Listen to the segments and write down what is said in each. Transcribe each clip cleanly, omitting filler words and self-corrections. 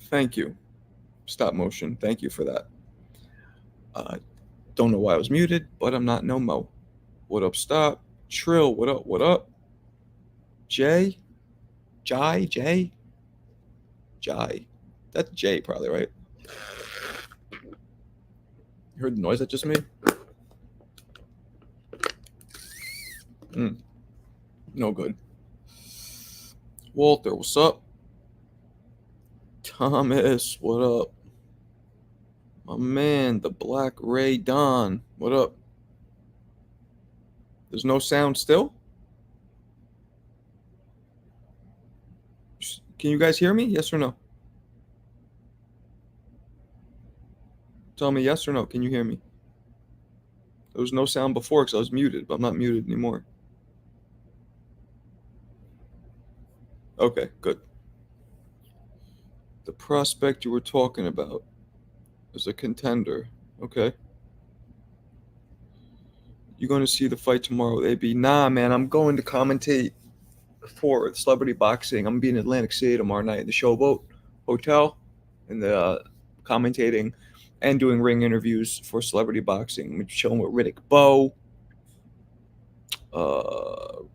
Thank you. Stop motion. Thank you for that. Don't know why I was muted, but I'm not no mo. What up, Stop? Trill, what up, what up? Jay? Jay? That's Jay probably, right? You heard the noise I just made? No good. Walter, what's up? Thomas, what up? My man, the Black Ray Don, what up? There's no sound still? Can you guys hear me? Yes or no? Tell me yes or no. Can you hear me? There was no sound before because I was muted, but I'm not muted anymore. Okay, good. The prospect you were talking about is a contender. Okay. You going to see the fight tomorrow with AB? Nah, man, I'm going to commentate for celebrity boxing. I'm going to be in Atlantic City tomorrow night in the Showboat Hotel, in the commentating and doing ring interviews for celebrity boxing. I'm chilling with Riddick Bowe,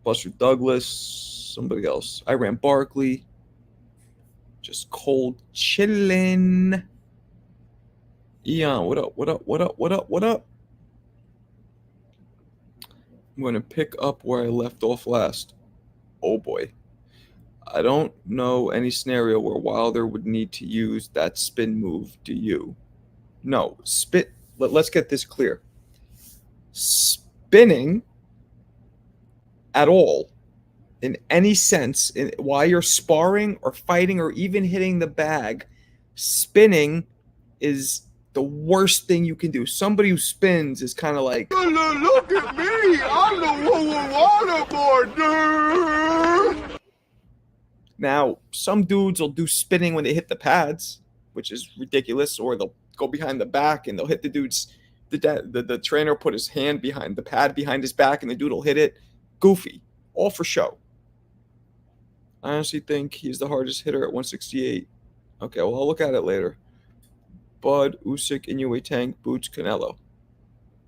Buster Douglas, somebody else. Iran Barkley. Just cold chilling. Eon, what up? What up? What up? What up? What up? I'm going to pick up where I left off last. Oh boy. I don't know any scenario where Wilder would need to use that spin move. Do you? No. Let's get this clear. Spinning at all, in any sense, while you're sparring or fighting or even hitting the bag, spinning is the worst thing you can do. Somebody who spins is kind of like, look at me, I'm the waterboard, dude. Now, some dudes will do spinning when they hit the pads, which is ridiculous, or they'll go behind the back and they'll hit the dude's, the trainer put his hand behind the pad behind his back and the dude will hit it. Goofy. All for show. I honestly think he's the hardest hitter at 168. Okay, well, I'll look at it later. Bud, Usyk, Inoue, Tank, Boots, Canelo.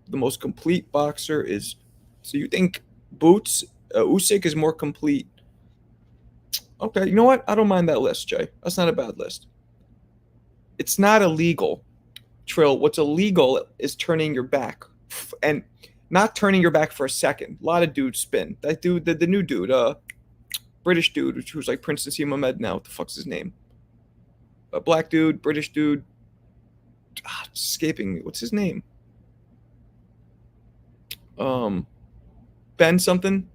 The most complete boxer is... So you think Usyk is more complete? Okay, you know what? I don't mind that list, Jay. That's not a bad list. It's not illegal. Trill, what's illegal is turning your back. And not turning your back for a second. A lot of dudes spin. That dude, the new dude, British dude, who's like Prince Nassim Ahmed now. What the fuck's his name? A black dude, British dude. It's escaping me. What's his name? Ben something?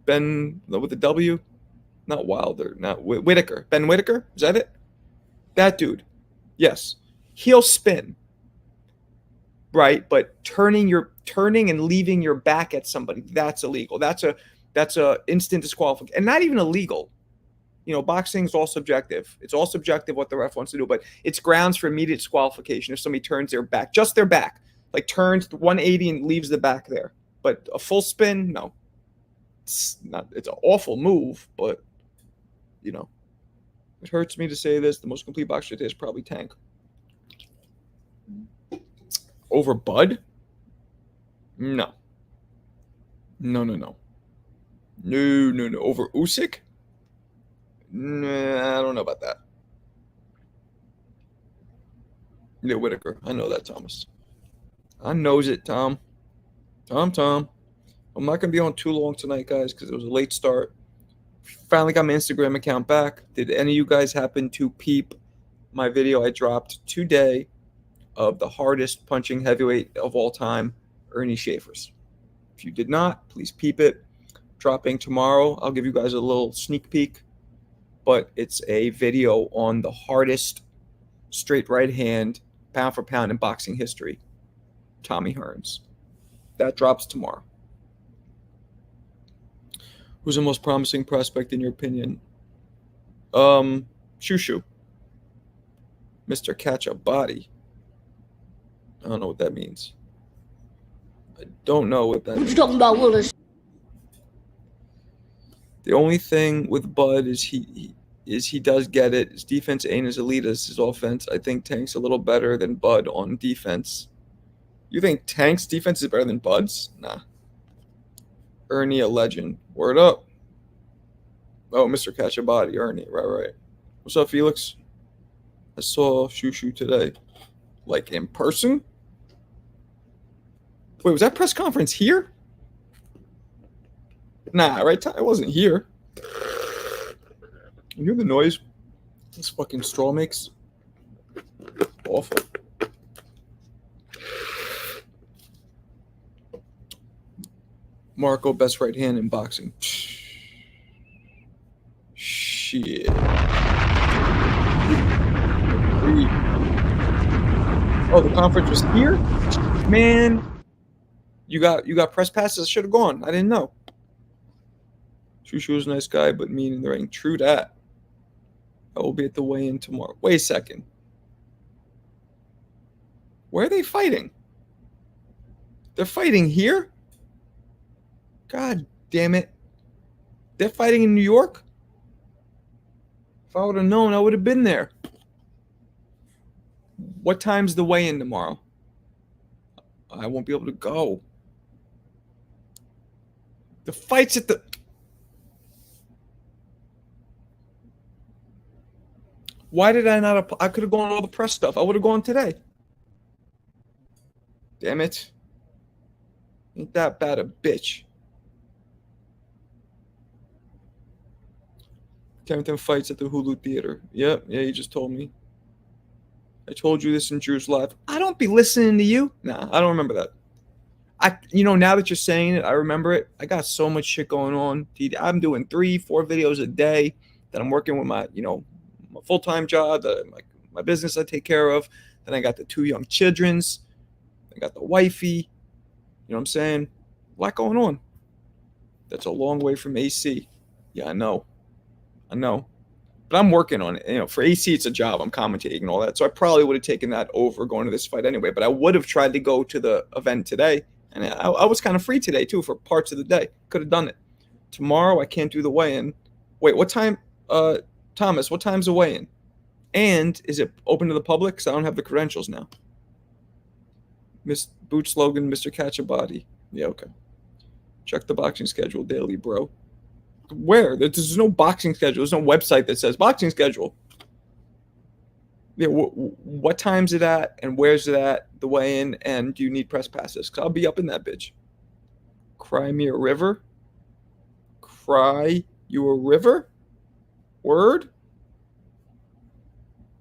Ben with a W? Not Wilder. Not Whitaker. Ben Whitaker? Is that it? That dude. Yes. He'll spin. Right? But turning and leaving your back at somebody, that's illegal. That's a instant disqualification. And not even illegal. You know, boxing is all subjective. It's all subjective what the ref wants to do, but it's grounds for immediate disqualification if somebody turns their back, just their back, like turns 180 and leaves the back there. But a full spin, no. It's not. It's an awful move, but you know, it hurts me to say this. The most complete boxer today is probably Tank. Over Bud? No. No. Over Usyk? Nah, I don't know about that. Yeah, Whitaker. I know that, Thomas. I knows it, Tom. Tom. I'm not going to be on too long tonight, guys, because it was a late start. Finally got my Instagram account back. Did any of you guys happen to peep my video I dropped today of the hardest punching heavyweight of all time, Ernie Schaefer's? If you did not, please peep it. Dropping tomorrow. I'll give you guys a little sneak peek. But it's a video on the hardest straight right hand, pound for pound in boxing history, Tommy Hearns. That drops tomorrow. Who's the most promising prospect in your opinion? Shushu. Mr. Catch a Body. I don't know what that means. I don't know what that means. What you talking about, Willis? The only thing with Bud is he is he does get it. His defense ain't as elite as his offense. I think Tank's a little better than Bud on defense. You think Tank's defense is better than Bud's? Nah. Ernie, a legend. Word up. Oh, Mr. Catch a Body, Ernie. Right. What's up, Felix? I saw Shushu today. Like in person? Wait, was that press conference here? Nah, right? It wasn't here. You hear the noise this fucking straw makes? Awful. Marco, best right hand in boxing. Shit. Oh, the conference was here? Man, you got press passes. I should have gone. I didn't know. Shushu was a nice guy, but mean in the ring. True that. I will be at the weigh-in tomorrow. Wait a second. Where are they fighting? They're fighting here? God damn it. They're fighting in New York? If I would have known, I would have been there. What time's the weigh-in tomorrow? I won't be able to go. The fight's at the... Why did I not... I could have gone to all the press stuff. I would have gone today. Damn it. Ain't that bad a bitch. Carrington fights at the Hulu Theater. Yep, yeah, you just told me. I told you this in Drew's Live. I don't be listening to you. Nah, I don't remember that. Now that you're saying it, I remember it. I got so much shit going on. I'm doing 3-4 videos a day that I'm working with my full-time job, my business I take care of. Then I got the 2 young childrens. I got the wifey. You know what I'm saying? A lot going on. That's a long way from AC. Yeah, I know. But I'm working on it. For AC, it's a job. I'm commentating and all that. So I probably would have taken that over going to this fight anyway. But I would have tried to go to the event today. And I was kind of free today, too, for parts of the day. Could have done it. Tomorrow, I can't do the weigh-in. Wait, what time? Thomas, what time's the weigh-in? And is it open to the public? Because I don't have the credentials now. Miss Boot slogan, Mr. Catch a Body. Yeah, okay. Check the boxing schedule daily, bro. Where? There's no boxing schedule. There's no website that says boxing schedule. Yeah, what time's it at, and where's it at, the weigh-in, and do you need press passes? Because I'll be up in that bitch. Cry me a river? Cry you a river? Word?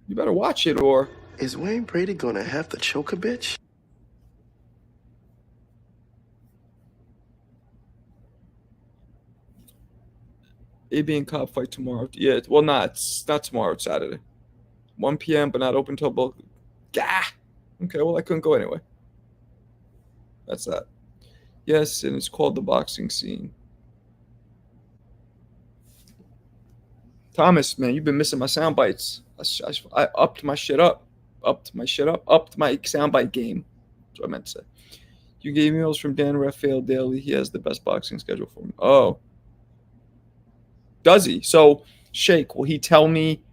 You better watch it, or... Is Wayne Brady gonna have to choke a bitch? AB and Cobb fight tomorrow. Yeah, well, it's not tomorrow. It's Saturday. 1 p.m., but not open till both. Gah! Okay, well, I couldn't go anyway. That's that. Yes, and it's called the boxing scene. Thomas, man, you've been missing my sound bites. I upped my shit up. Upped my soundbite game. That's what I meant to say. You gave emails from Dan Raphael Daly. He has the best boxing schedule for me. Oh. Does he? So, Shake, will he tell me,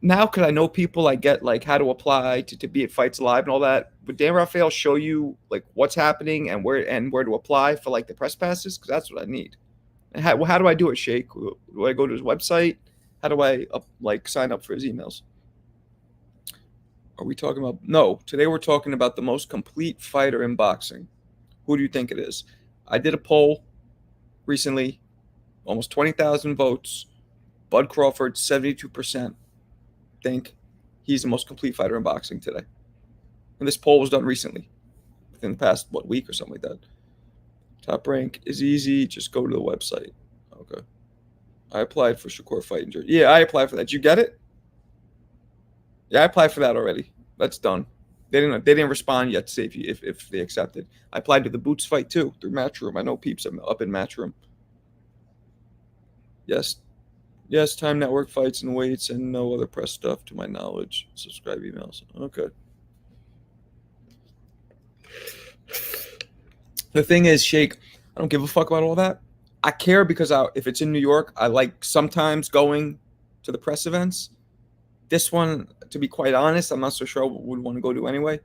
now could I know people I get, how to apply to be at Fights Live and all that? Would Dan Raphael show you, what's happening and where to apply for, the press passes? Because that's what I need. And how do I do it, Shake? Do I go to his website? How do I, sign up for his emails? Are we talking about... No, today we're talking about the most complete fighter in boxing. Who do you think it is? I did a poll recently, almost 20,000 votes. Bud Crawford, 72% think he's the most complete fighter in boxing today. And this poll was done recently, within the past, week or something like that. Top Rank is easy. Just go to the website. Okay. I applied for Shakur fighting jersey. Yeah, I applied for that. Did you get it? Yeah, I applied for that already. That's done. They didn't respond yet to say if they accepted. I applied to the Boots fight too through Matchroom. I know peeps up in Matchroom. Yes, Time Network fights and weights and no other press stuff to my knowledge. Subscribe emails. Okay. The thing is, Shake, I don't give a fuck about all that. I care because if it's in New York, I like sometimes going to the press events. This one, to be quite honest, I'm not so sure I would want to go to anyway.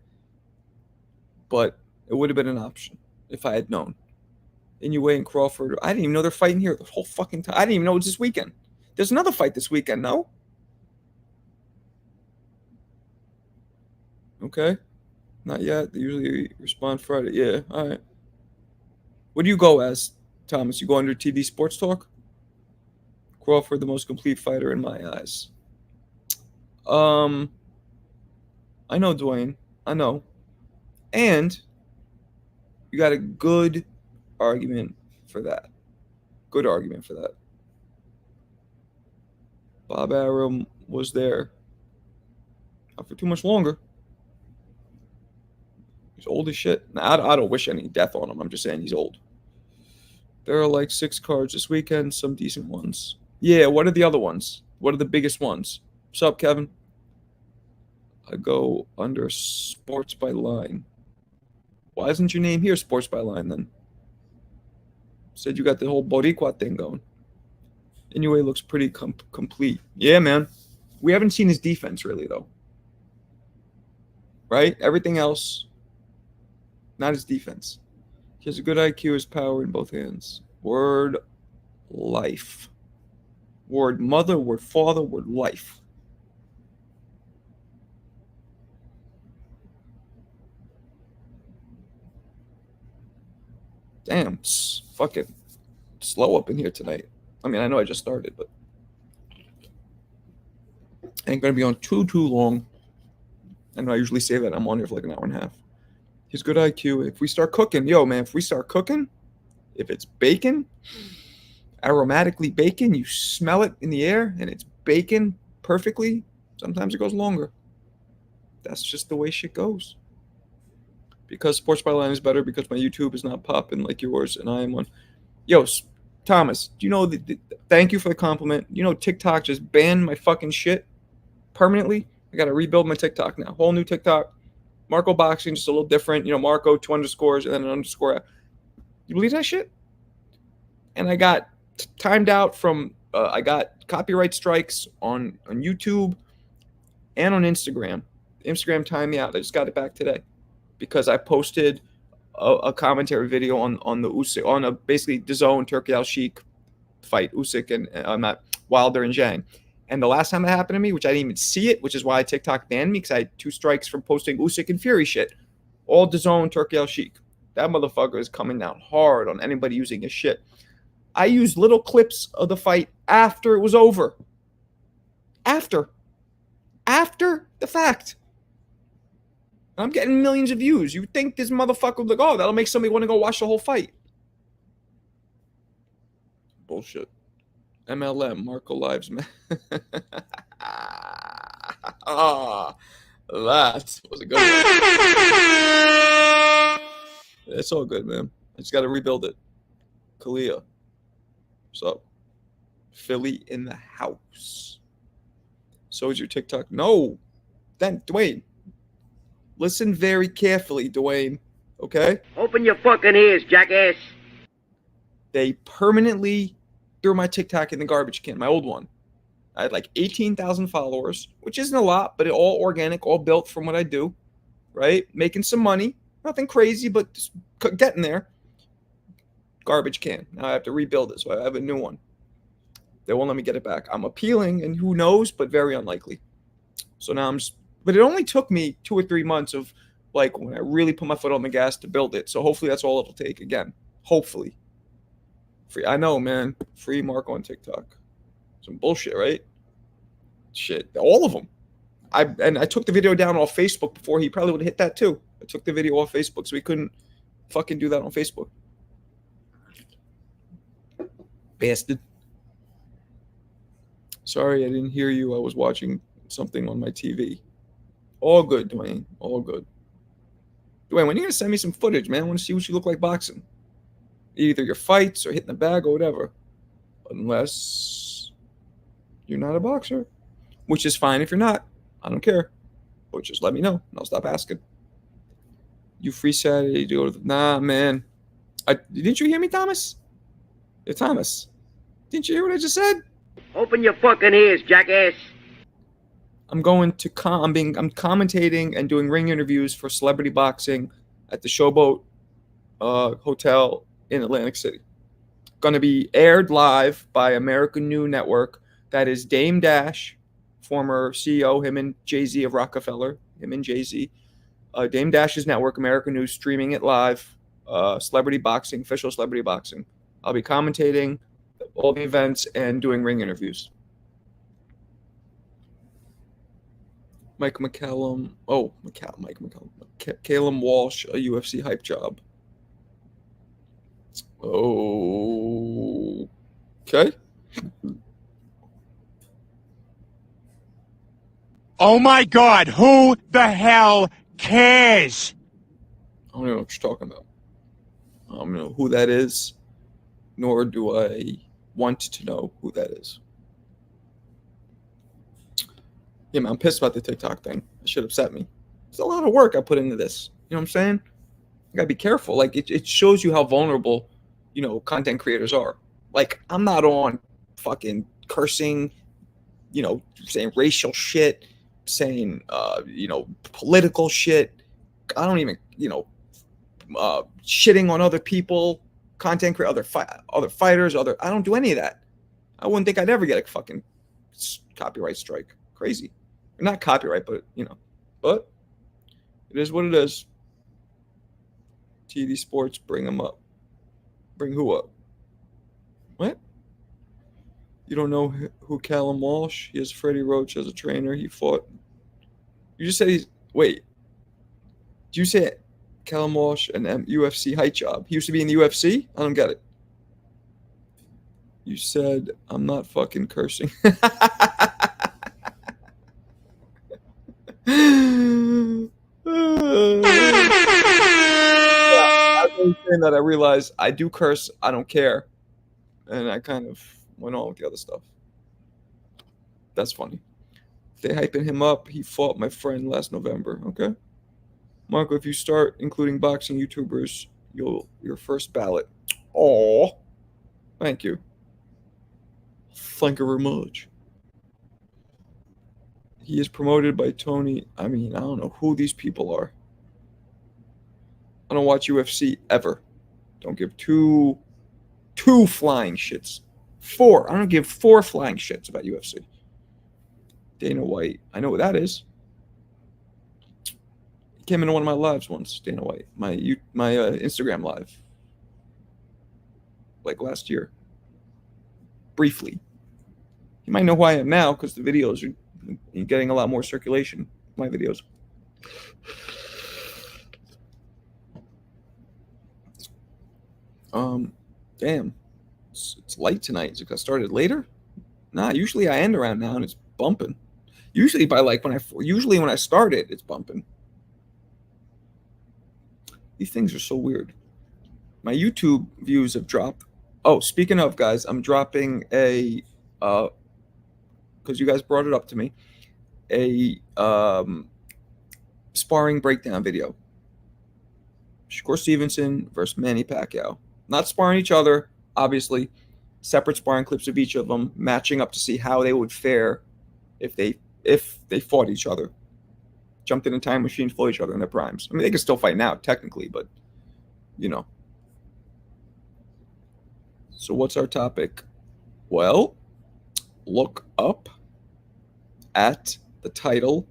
But it would have been an option if I had known. Inoue and Crawford. I didn't even know they're fighting here the whole fucking time. I didn't even know it was this weekend. There's another fight this weekend, no? Okay. Not yet. They usually respond Friday. Yeah, all right. What do you go as, Thomas? You go under TV Sports Talk? Crawford, the most complete fighter in my eyes. I know, Dwayne. I know. And you got a good argument for that. Good argument for that. Bob Arum was there. Not for too much longer. He's old as shit. Now, I don't wish any death on him. I'm just saying he's old. There are like 6 cards this weekend, some decent ones. Yeah, what are the other ones? What are the biggest ones? What's up, Kevin? I go under Sports by Line. Why isn't your name here, Sports by Line, then? Said you got the whole Boricua thing going. Inoue looks pretty complete. Yeah, man. We haven't seen his defense, really, though. Right? Everything else, not his defense. He has a good IQ, his power in both hands. Word life. Word mother, word father, word life. Damn, fucking slow up in here tonight. I mean, I know I just started, but I ain't gonna be on too long. I know I usually say that I'm on here for like an hour and a half. He's good IQ. If we start cooking, if we start cooking, if it's bacon, aromatically bacon, you smell it in the air and it's bacon perfectly, sometimes it goes longer. That's just the way shit goes. Because Sports by Line is better because my YouTube is not popping like yours and I am on. Yo, Thomas, do you know, thank you for the compliment. You know, TikTok just banned my fucking shit permanently. I got to rebuild my TikTok now. Whole new TikTok. Marco Boxing, just a little different. You know, Marco, 2 underscores, and then an underscore. You believe that shit? And I got timed out from, I got copyright strikes on YouTube and on Instagram. Instagram timed me out. I just got it back today because I posted a commentary video on the Usyk, on a basically DAZN Turkey Al Sheik fight, Usyk and not Wilder and Zhang. And the last time it happened to me, which I didn't even see it, which is why TikTok banned me because I had 2 strikes from posting Usyk and Fury shit. All DAZN Turkey Al Sheik. That motherfucker is coming down hard on anybody using his shit. I used little clips of the fight after it was over. After the fact. I'm getting millions of views. You think this motherfucker would like, oh, that'll make somebody want to go watch the whole fight. Bullshit. MLM, Marco Lives Man. Ah, that was a good one. It's all good, man. I just got to rebuild it. Kalia. What's up? Philly in the house. So is your TikTok. No. Then, Dwayne. Listen very carefully, Dwayne. Okay? Open your fucking ears, jackass. They permanently threw my TikTok in the garbage can, my old one. I had like 18,000 followers, which isn't a lot, but it all organic, all built from what I do, right? Making some money. Nothing crazy, but just getting there. Garbage can. Now I have to rebuild it, so I have a new one. They won't let me get it back. I'm appealing, and who knows, but very unlikely. So now I'm just, but it only took me 2 or 3 months of like when I really put my foot on the gas to build it. So hopefully that's all it'll take again. Hopefully. Free, I know, man. Free Marco on TikTok. Some bullshit, right? Shit, all of them. I took the video down off Facebook before he probably would have hit that too. I took the video off Facebook, so he couldn't fucking do that on Facebook. Bastard. Sorry, I didn't hear you. I was watching something on my TV. All good, Dwayne. All good. Dwayne, when are you gonna send me some footage, man? I want to see what you look like boxing. Either your fights or hitting the bag or whatever. Unless you're not a boxer. Which is fine if you're not. I don't care. But just let me know and I'll stop asking. You free Saturday, do it. Nah, man. Didn't you hear me, Thomas? Hey, Thomas, didn't you hear what I just said? Open your fucking ears, jackass. I'm going to I'm commentating and doing ring interviews for celebrity boxing at the Showboat Hotel in Atlantic City. Going to be aired live by American New Network. That is Dame Dash, former CEO, him and Jay-Z of Rockefeller, him and Jay-Z. Dame Dash's network, American News, streaming it live. Celebrity boxing, official celebrity boxing. I'll be commentating all the events and doing ring interviews. Mike McCallum. Oh, Mike McCallum. Calum Walsh, a UFC hype job. Oh, okay. Oh my God, who the hell cares? I don't know what you're talking about. I don't know who that is, nor do I want to know who that is. Yeah, man, I'm pissed about the TikTok thing. It should upset me. It's a lot of work I put into this. You know what I'm saying? You gotta be careful. Like, it shows you how vulnerable, content creators are. Like, I'm not on fucking cursing, saying racial shit, saying, political shit. I don't even, shitting on other people, content creators, other fighters, I don't do any of that. I wouldn't think I'd ever get a fucking copyright strike. Crazy. Not copyright, but, but it is what it is. TD Sports, bring them up. Bring who up? What? You don't know who Callum Walsh? He has Freddie Roach as a trainer. He fought. You just said he's. Wait. Did you say Callum Walsh, an UFC height job? He used to be in the UFC? I don't get it. You said, I'm not fucking cursing. Saying that, I realized I do curse. I don't care. And I kind of went on with the other stuff. That's funny. They hyping him up. He fought my friend last November. Okay. Marco, if you start including boxing YouTubers, your first ballot. Oh, thank you. Thank you very much. He is promoted by Tony. I mean, I don't know who these people are. I don't watch UFC ever. Don't give two flying shits. 4. I don't give 4 flying shits about UFC. Dana White. I know what that is. He came into one of my lives once, Dana White. My Instagram live. Like last year. Briefly. You might know who I am now because the videos are getting a lot more circulation. My videos. Damn. It's light tonight. Is it got started later? Nah, usually I end around now and it's bumping. Usually when I start it, it's bumping. These things are so weird. My YouTube views have dropped. Oh, speaking of, guys, I'm dropping a because you guys brought it up to me, a sparring breakdown video. Shakur Stevenson versus Manny Pacquiao. Not sparring each other, obviously. Separate sparring clips of each of them, matching up to see how they would fare if they fought each other. Jumped in a time machine, fought each other in their primes. I mean, they can still fight now, technically, but, So what's our topic? Well, look up at the title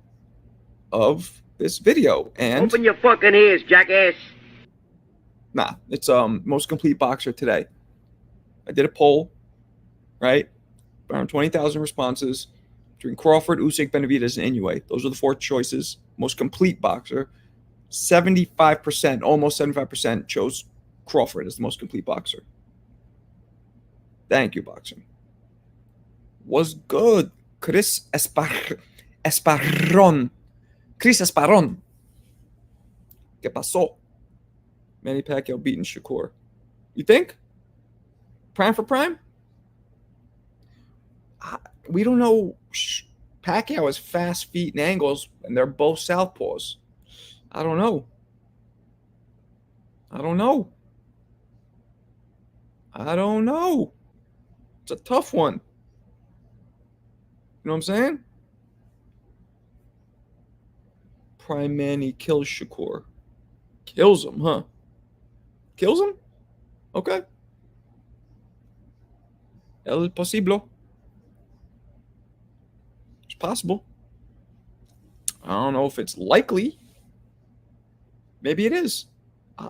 of this video. And open your fucking ears, jackass. Nah, it's most complete boxer today. I did a poll, right? Around 20,000 responses between Crawford, Usyk, Benavidez, and Inoue. Those are the 4 choices. Most complete boxer. 75%, almost 75% chose Crawford as the most complete boxer. Thank you, boxing. Was good. Chris Esparron. ¿Qué pasó? Manny Pacquiao beating Shakur. You think? Prime for prime? We don't know. Pacquiao has fast feet and angles, and they're both southpaws. I don't know. I don't know. It's a tough one. You know what I'm saying? Prime Manny kills Shakur. Kills him, huh? Kills him? Okay. El posible. It's possible. I don't know if it's likely. Maybe it is.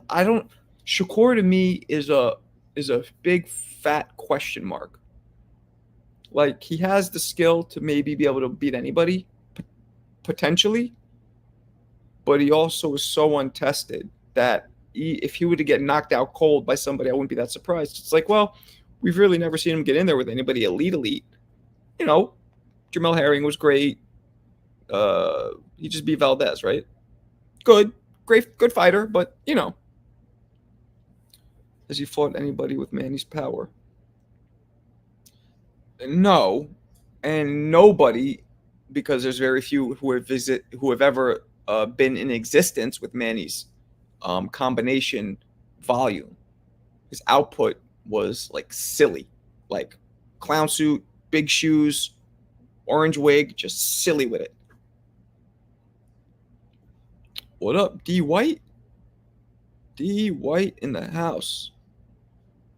I don't. Shakur to me is a big fat question mark. Like he has the skill to maybe be able to beat anybody, potentially, but he also is so untested that if he were to get knocked out cold by somebody, I wouldn't be that surprised. It's like, well, we've really never seen him get in there with anybody elite. You know, Jamel Herring was great. He just beat Valdez, right? Good, great, good fighter, but you know, has he fought anybody with Manny's power? No, and nobody, because there's very few who have ever been in existence with Manny's combination volume. His output was like silly, like clown suit, big shoes, orange wig, just silly with it. What up, D White? D White in the house,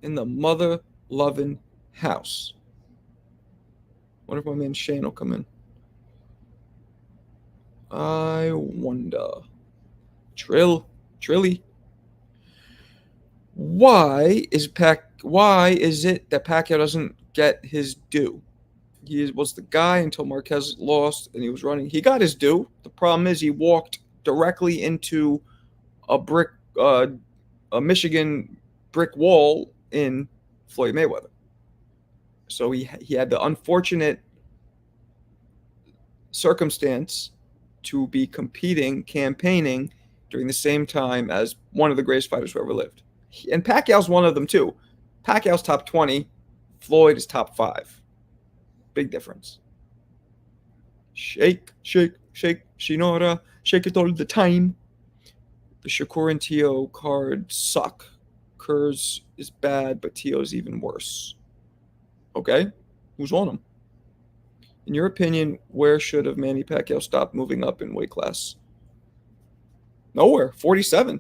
in the mother loving house. Wonder if my man Shane will come in. I wonder. Trilly. Why is it that Pacquiao doesn't get his due? He was the guy until Marquez lost and he was running. He got his due. The problem is he walked directly into a Michigan brick wall in Floyd Mayweather. So he had the unfortunate circumstance to be campaigning during the same time as one of the greatest fighters who ever lived. And Pacquiao's one of them too. Pacquiao's top 20. Floyd is top 5. Big difference. Shake, Shinora. Shake it all the time. The Shakur and Tio cards suck. Kerr's is bad, but Tio's even worse. Okay? Who's on them? In your opinion, where should have Manny Pacquiao stopped moving up in weight class? Nowhere. 47.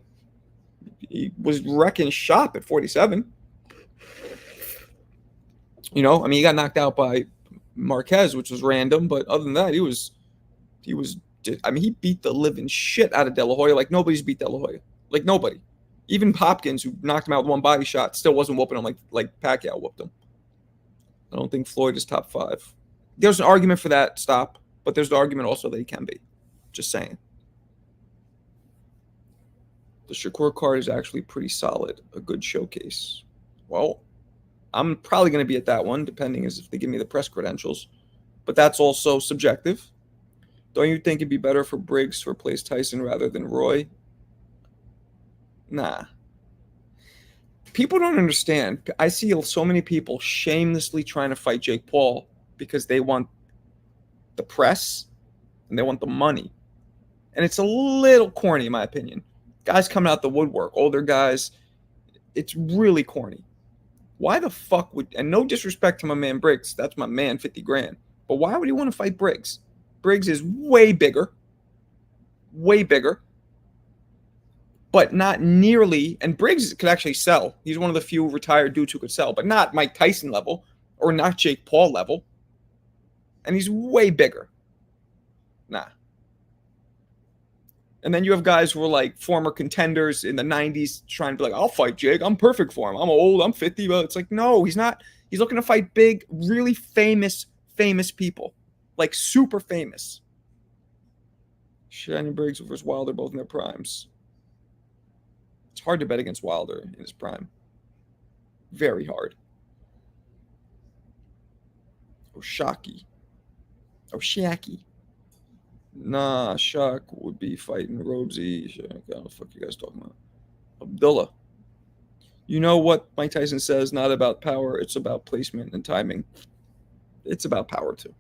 He was wrecking shop at 47. You know, I mean, he got knocked out by Marquez, which was random, but other than that, he was. I mean, he beat the living shit out of De La Hoya like nobody's beat De La Hoya, like nobody. Even Hopkins, who knocked him out with one body shot, still wasn't whooping him like Pacquiao whooped him. I don't think Floyd is top 5. There's an argument for that stop, but there's the argument also that he can be. Just saying. The Shakur card is actually pretty solid, a good showcase. Well, I'm probably going to be at that one, depending as if they give me the press credentials. But that's also subjective. Don't you think it'd be better for Briggs to replace Tyson rather than Roy? Nah. People don't understand. I see so many people shamelessly trying to fight Jake Paul because they want the press and they want the money. And it's a little corny, in my opinion. Guys coming out the woodwork, older guys, it's really corny. Why the fuck would, and no disrespect to my man Briggs, that's my man, 50 grand. But why would he want to fight Briggs? Briggs is way bigger, but not nearly, and Briggs could actually sell. He's one of the few retired dudes who could sell, but not Mike Tyson level or not Jake Paul level. And he's way bigger. Nah. And then you have guys who are like former contenders in the 90s trying to be like, I'll fight Jake. I'm perfect for him. I'm old. I'm 50. But it's like, no, he's not. He's looking to fight big, really famous people. Like super famous. Shannon Briggs versus Wilder, both in their primes. It's hard to bet against Wilder in his prime. Very hard. Oshaki. Nah, Shaq would be fighting Robesy. I don't know what the fuck you guys talking about. Abdullah. You know what Mike Tyson says, not about power, it's about placement and timing. It's about power too.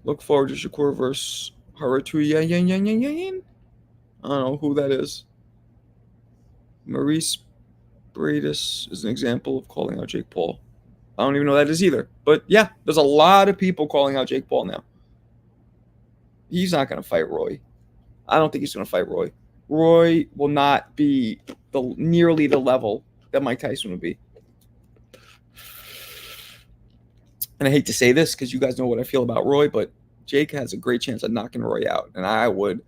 Look forward to Shakur versus Haratu Yan. I don't know who that is. Maurice Benavidez is an example of calling out Jake Paul. I don't even know what that is either. But yeah, there's a lot of people calling out Jake Paul now. He's not going to fight Roy. I don't think he's going to fight Roy. Roy will not be nearly the level that Mike Tyson would be. And I hate to say this because you guys know what I feel about Roy, but Jake has a great chance of knocking Roy out. And I would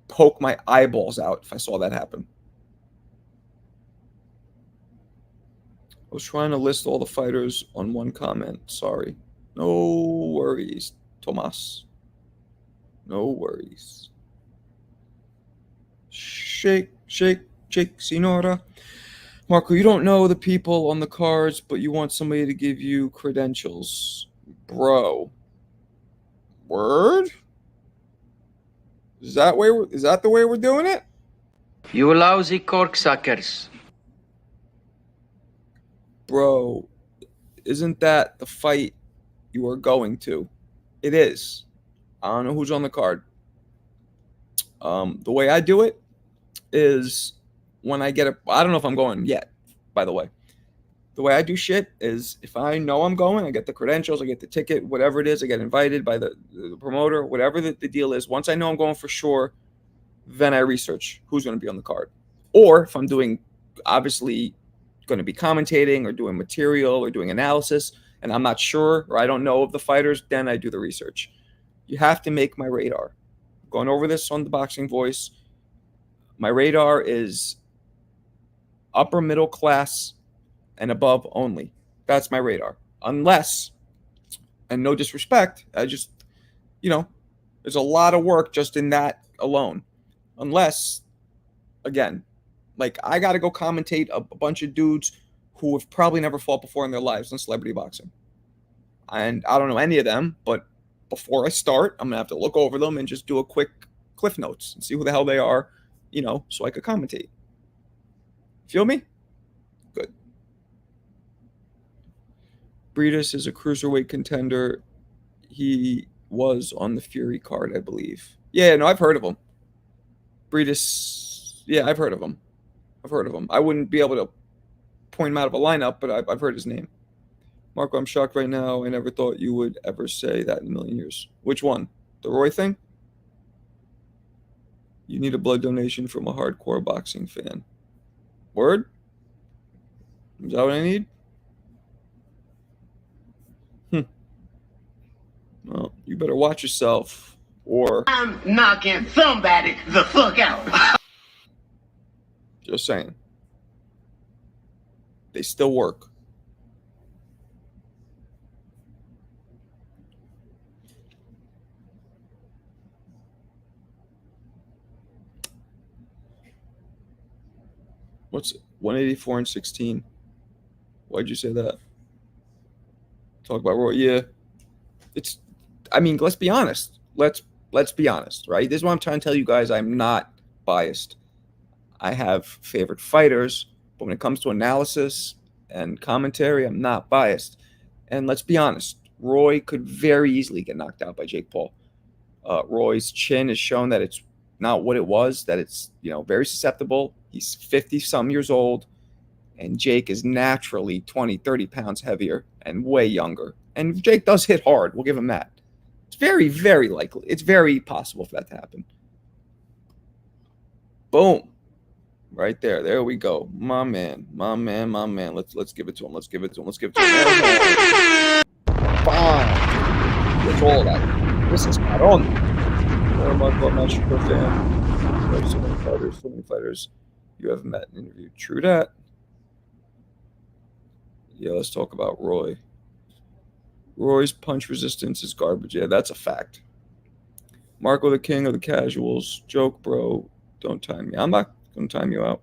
poke my eyeballs out if I saw that happen. I was trying to list all the fighters on one comment. Sorry. No worries, Tomas. No worries. Shake, Sinora. Marco, you don't know the people on the cards, but you want somebody to give you credentials. Bro. Word? Is that the way we're doing it? You lousy corksuckers. Bro, isn't that the fight you are going to? It is. I don't know who's on the card. The way I do it is when I get I don't know if I'm going yet, by the way. The way I do shit is if I know I'm going, I get the credentials, I get the ticket, whatever it is, I get invited by the promoter, whatever the deal is. Once I know I'm going for sure, then I research who's going to be on the card. Or if I'm doing, obviously, going to be commentating or doing material or doing analysis, and I'm not sure or I don't know of the fighters, then I do the research. You have to make my radar. Going over this on the Boxing Voice, my radar is upper middle class and above only. That's my radar. Unless, and no disrespect, I just, there's a lot of work just in that alone. Unless, again, like I got to go commentate a bunch of dudes who have probably never fought before in their lives in celebrity boxing. And I don't know any of them, but before I start, I'm going to have to look over them and just do a quick cliff notes and see who the hell they are, so I could commentate. Feel me? Good. Benavidez is a cruiserweight contender. He was on the Fury card, I believe. Yeah, no, I've heard of him. Benavidez, yeah, I've heard of him. I wouldn't be able to point him out of a lineup, but I've heard his name. Marco, I'm shocked right now. I never thought you would ever say that in a million years. Which one? The Roy thing? You need a blood donation from a hardcore boxing fan. Word? Is that what I need? Well, you better watch yourself, or I'm knocking somebody the fuck out. Just saying. They still work. What's 184 and 16? Why'd you say that? Talk about Roy. Yeah. Let's be honest. Let's be honest, right? This is what I'm trying to tell you guys. I'm not biased. I have favorite fighters, but when it comes to analysis and commentary, I'm not biased. And let's be honest, Roy could very easily get knocked out by Jake Paul. Roy's chin has shown that it's not what it was, that it's, very susceptible. He's 50-some years old, and Jake is naturally 20, 30 pounds heavier and way younger. And Jake does hit hard. We'll give him that. It's very, very likely. It's very possible for that to happen. Boom. Right there. There we go. My man. Let's give it to him. Fine. That's all of that. This is spot on. I'm not super fan. There's so many fighters you have met and interviewed. True that. Yeah, let's talk about Roy. Roy's punch resistance is garbage. Yeah, that's a fact. Marco, the king of the casuals. Joke, bro. Don't time me. I'm not going to time you out.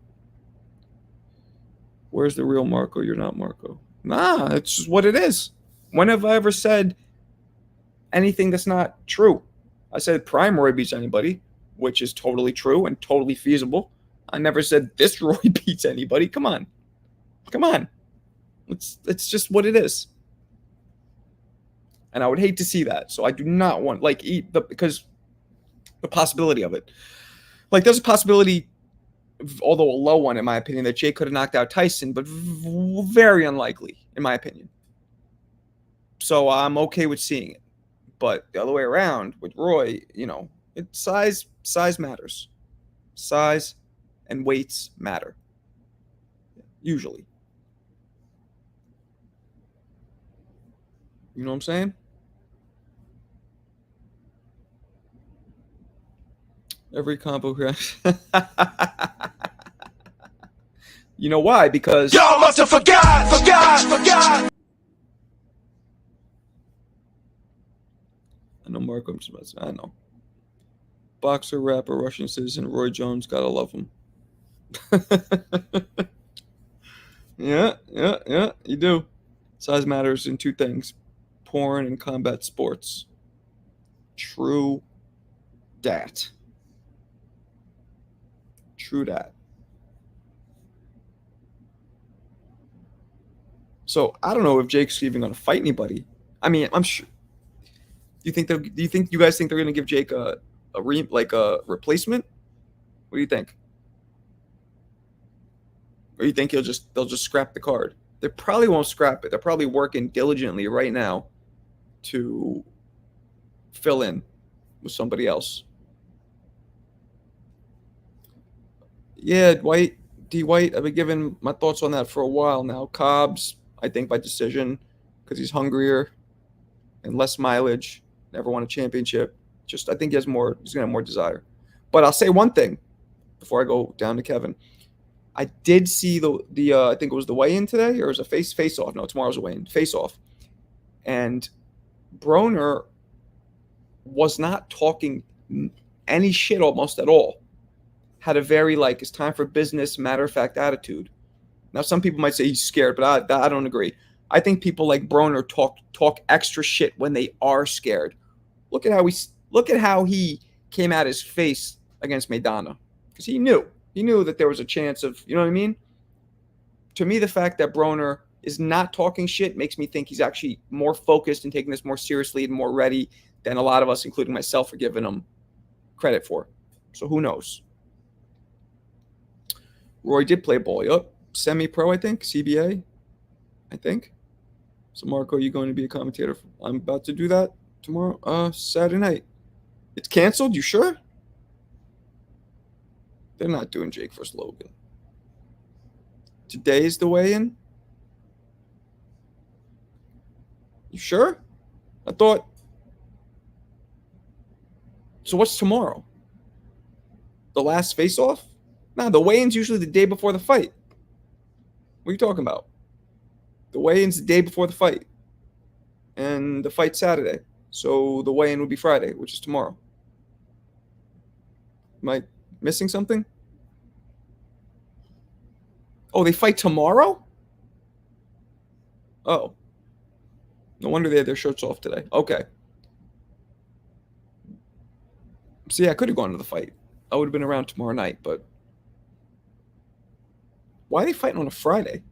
Where's the real Marco? You're not Marco. Nah, it's just what it is. When have I ever said anything that's not true? I said Prime Roy beats anybody, which is totally true and totally feasible. I never said this Roy beats anybody. Come on. It's just what it is. And I would hate to see that. So I do not want, because the possibility of it. Like, there's a possibility, although a low one in my opinion, that Jake could have knocked out Tyson, but very unlikely in my opinion. So I'm okay with seeing it. But the other way around with Roy, it's size matters. Size and weights matter. Usually. You know what I'm saying? Every combo. You know why? Because Y'all must have forgot. I know Mark. I know. Boxer, rapper, Russian citizen, Roy Jones. Gotta love him. Yeah. You do. Size matters in two things: porn and combat sports. True that. True that. So I don't know if Jake's even going to fight anybody. I mean, I'm sure. Do you guys think they're going to give Jake a replacement? What do you think? Or do you think they'll just scrap the card? They probably won't scrap it. They're probably working diligently right now to fill in with somebody else. Yeah, D. White. I've been giving my thoughts on that for a while now. Cobbs, I think by decision, because he's hungrier and less mileage. Never won a championship. I think he's gonna have more desire. But I'll say one thing before I go down to Kevin. I did see the I think it was the weigh-in today, or it was a face-off. No, tomorrow's a weigh-in. Face-off. And Broner was not talking any shit almost at all. Had a very, it's time for business, matter-of-fact attitude. Now, some people might say he's scared, but I don't agree. I think people like Broner talk extra shit when they are scared. Look at how he came at his face against Maidana, because he knew that there was a chance of, you know what I mean? To me, the fact that Broner is not talking shit makes me think he's actually more focused and taking this more seriously and more ready than a lot of us, including myself, are giving him credit for. So who knows? Roy did play ball. Yup. Semi-pro, I think. CBA, I think. So, Marco, you going to be a commentator? I'm about to do that tomorrow, Saturday night. It's canceled? You sure? They're not doing Jake versus Logan. Today's the weigh-in? You sure? I thought. So what's tomorrow? The last face-off? Nah, the weigh-in's usually the day before the fight. What are you talking about? The weigh-in's the day before the fight. And the fight's Saturday. So the weigh-in would be Friday, which is tomorrow. Am I missing something? Oh, they fight tomorrow? Oh. No wonder they had their shirts off today. Okay. So, yeah, I could have gone to the fight. I would have been around tomorrow night, but why are they fighting on a Friday?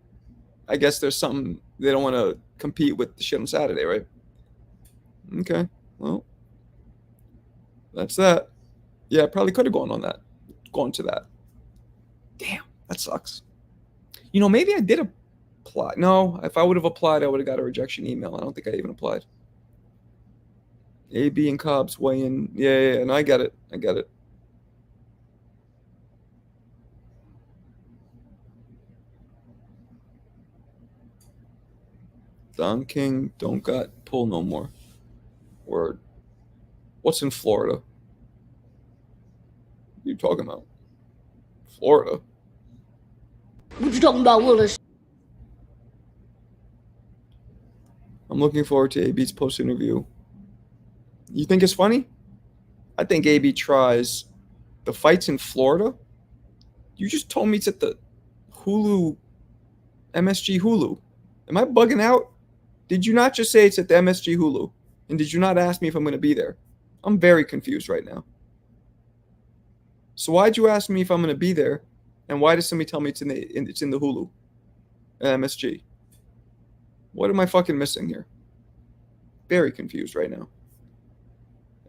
I guess there's something they don't want to compete with the shit on Saturday, right? Okay. Well, that's that. Yeah, I probably could have gone to that. Damn, that sucks. Maybe I did apply. No, if I would have applied, I would have got a rejection email. I don't think I even applied. AB and Cobbs weigh in. Yeah, and I get it. Don King don't got pull no more. Word. What's in Florida? What are you talking about? Florida? What you talking about, Willis? I'm looking forward to AB's post-interview. You think it's funny? I think AB tries. The fight's in Florida? You just told me it's at the Hulu, MSG Hulu. Am I bugging out? Did you not just say it's at the MSG Hulu? And did you not ask me if I'm going to be there? I'm very confused right now. So why'd you ask me if I'm going to be there? And why does somebody tell me it's in the Hulu, MSG? What am I fucking missing here? Very confused right now.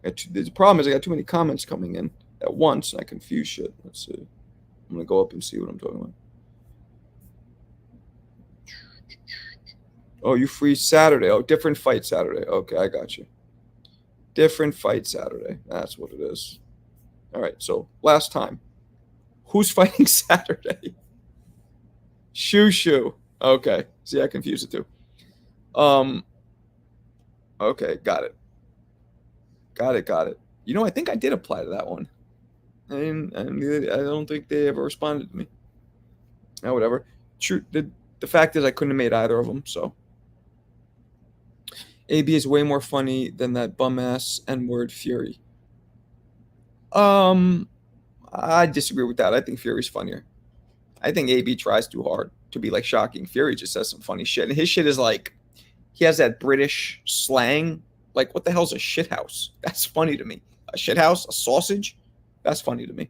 The problem is I got too many comments coming in at once. I confuse shit. Let's see. I'm going to go up and see what I'm talking about. Oh, you free Saturday. Oh, different fight Saturday. Okay, I got you. Different fight Saturday. That's what it is. All right, so last time. Who's fighting Saturday? Shoo. Okay. See, I confused it too. Okay, got it. Got it. You know, I think I did apply to that one. I don't think they ever responded to me. Oh, whatever. True. The fact is I couldn't have made either of them, so. AB is way more funny than that bum-ass N-word Fury. I disagree with that. I think Fury's funnier. I think AB tries too hard to be, like, shocking. Fury just says some funny shit. And his shit is, like, he has that British slang. Like, what the hell's a shithouse? That's funny to me. A shithouse? A sausage? That's funny to me.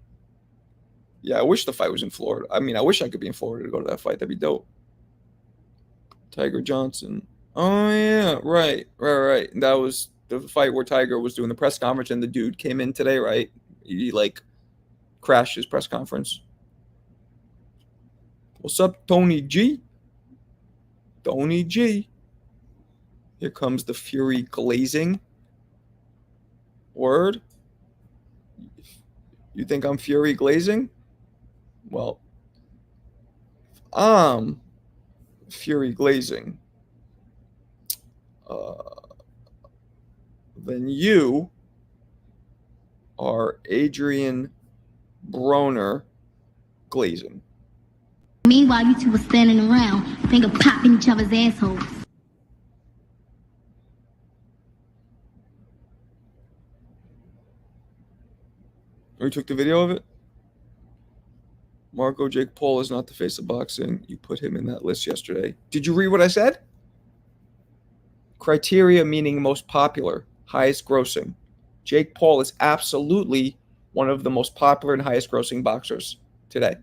Yeah, I wish the fight was in Florida. I mean, I wish I could be in Florida to go to that fight. That'd be dope. Tiger Johnson. Oh, yeah. Right. That was the fight where Tiger was doing the press conference and the dude came in today, right? He, like, crashed his press conference. What's up, Tony G? Tony G. Here comes the Fury glazing. Word? You think I'm Fury glazing? Well, I'm Fury glazing. Then you are Adrian Broner glazing. Meanwhile, you two were standing around, finger popping each other's assholes. We took the video of it. Marco Jake Paul is not the face of boxing. You put him in that list yesterday. Did you read what I said? Criteria meaning most popular, highest grossing. Jake Paul is absolutely one of the most popular and highest grossing boxers today.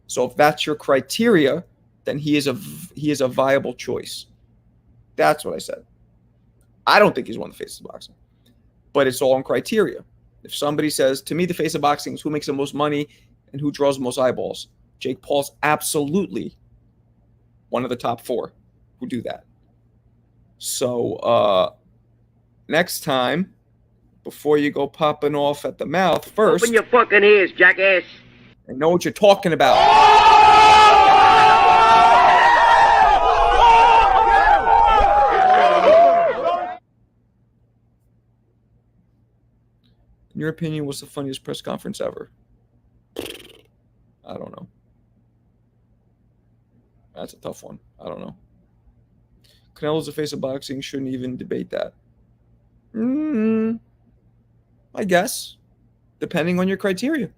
So if that's your criteria, then he is a viable choice. That's what I said. I don't think he's one of the faces of boxing, but it's all in criteria. If somebody says, to me, the face of boxing is who makes the most money and who draws the most eyeballs, Jake Paul's absolutely one of the top 4 who do that. So next time, before you go popping off at the mouth, first, Open your fucking ears, jackass. I know what you're talking about. In your opinion, what's the funniest press conference ever? I don't know. That's a tough one. I don't know. Canelo's the face of boxing. Shouldn't even debate that. I guess. Depending on your criteria.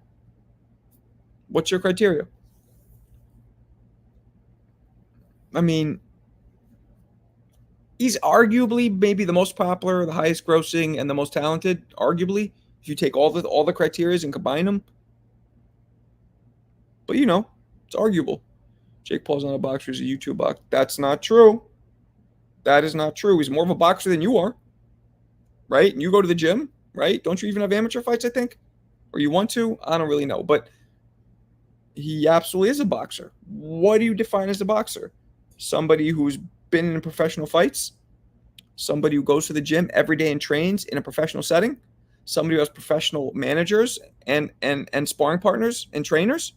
What's your criteria? I mean, he's arguably maybe the most popular, the highest grossing, and the most talented, arguably. If you take all the criteria and combine them. But, you know, it's arguable. Jake Paul's not a boxer. He's a YouTube boxer. That's not true. That is not true. He's more of a boxer than you are. Right? And you go to the gym, right? Don't you even have amateur fights, I think? Or you want to? I don't really know. But he absolutely is a boxer. What do you define as a boxer? Somebody who's been in professional fights? Somebody who goes to the gym every day and trains in a professional setting? Somebody who has professional managers and sparring partners and trainers?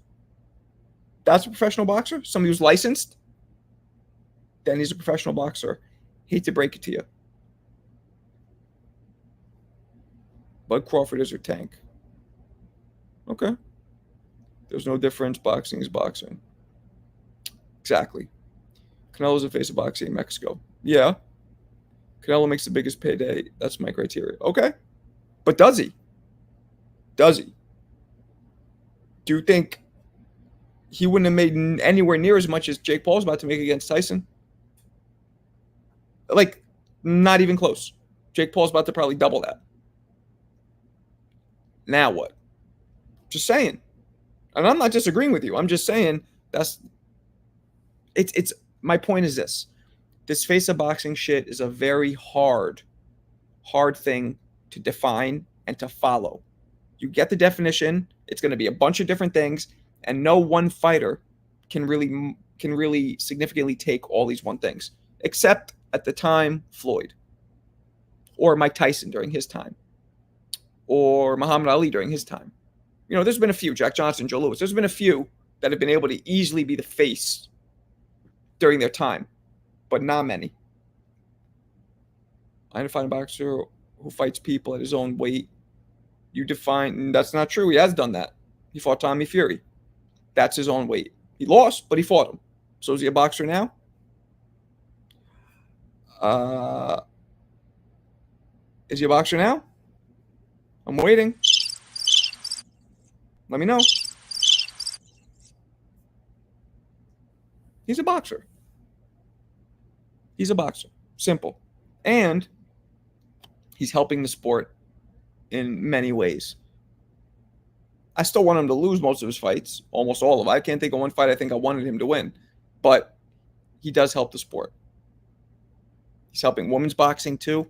That's a professional boxer? Somebody who's licensed? Then he's a professional boxer. Hate to break it to you. Bud Crawford is your tank. Okay. There's no difference. Boxing is boxing. Exactly. Canelo's the face of boxing in Mexico. Yeah. Canelo makes the biggest payday. That's my criteria. Okay. But does he? Does he? Do you think he wouldn't have made anywhere near as much as Jake Paul's about to make against Tyson? Like, not even close. Jake Paul's about to probably double that. Now what? Just saying. And I'm not disagreeing with you. I'm just saying it's my point is this. This face of boxing shit is a very hard thing to define and to follow. You get the definition. It's going to be a bunch of different things, and no one fighter can really significantly take all these one things, except at the time Floyd or Mike Tyson during his time or Muhammad Ali during his time. There's been a few, Jack Johnson, Joe Louis. There's been a few that have been able to easily be the face during their time, but not many. Identify a boxer who fights people at his own weight. You define, that's not true. He has done that. He fought Tommy Fury. That's his own weight. He lost, but he fought him. So is he a boxer now? Is he a boxer now? I'm waiting. Let me know. He's a boxer. He's a boxer. Simple. And he's helping the sport in many ways. I still want him to lose most of his fights, almost all of them. I can't think of one fight I think I wanted him to win, but he does help the sport. He's helping women's boxing too.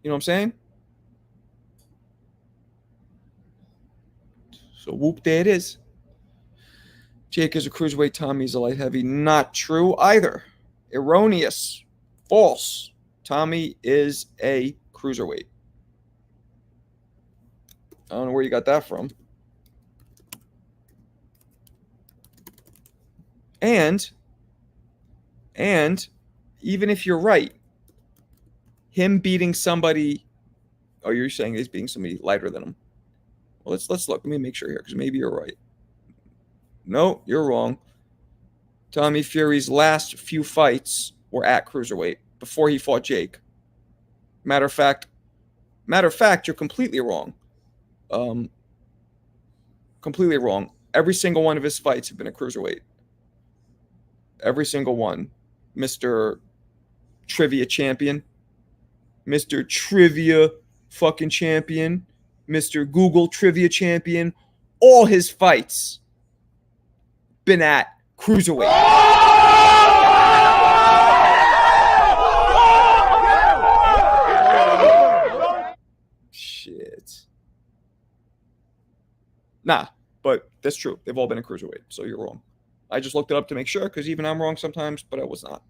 You know what I'm saying? So whoop, there it is. Jake is a cruiserweight, Tommy's a light heavy. Not true either. Erroneous. False. Tommy is a cruiserweight. I don't know where you got that from. And even if you're right, him beating somebody, oh, you're saying he's beating somebody lighter than him. Well, let's look. Let me make sure here, because maybe you're right. No, you're wrong. Tommy Fury's last few fights were at cruiserweight before he fought Jake. Matter of fact, you're completely wrong. Completely wrong. Every single one of his fights have been a cruiserweight. Every single one. Mr. Trivia Champion. Mr. Trivia fucking Champion. Mr. Google Trivia Champion. All his fights been at cruiserweight. Shit. Nah, but that's true. They've all been a cruiserweight, so you're wrong. I just looked it up to make sure, because even I'm wrong sometimes, but I was not.